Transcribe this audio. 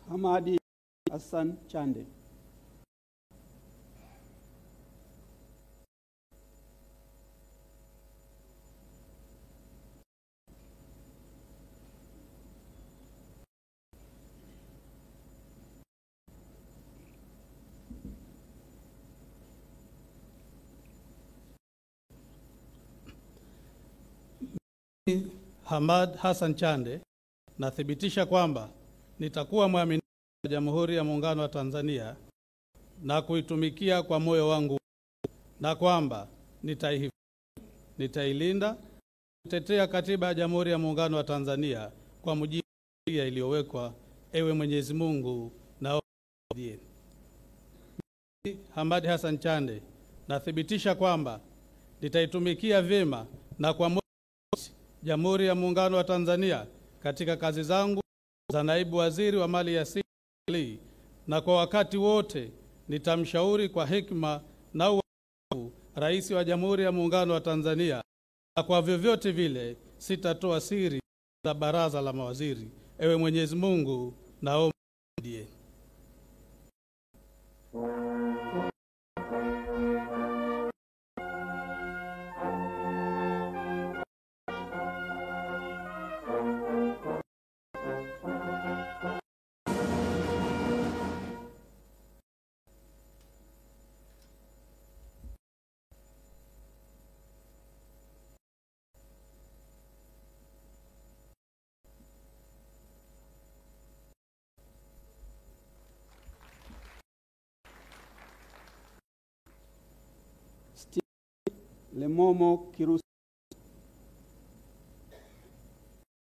Hamadi Hassan Chande. Hamad Hassan Chande nathibitisha kwamba nitakuwa mwaminifu wa Jamhuri ya Muungano wa Tanzania na kuitumikia kwa moyo wangu, na kwamba nitaihifadhi, nitailinda, kutetea Katiba ya Jamhuri ya Muungano wa Tanzania kwa mujibu wa sheria iliyowekwa. Ewe Mwenyezi Mungu naomba. Hamad Hassan Chande nathibitisha kwamba nitaitumikia vyema na kwa moyo Jamhuri ya Muungano wa Tanzania katika kazi zangu za naibu waziri wa mali ya asili, na kwa wakati wote nitamshauri kwa hekima na uadilifu Rais wa Jamhuri ya Muungano wa Tanzania, na kwa vyovyote vile sitatoa siri za baraza la mawaziri. Ewe Mwenyezi Mungu naomba. Lemomo Kirusi.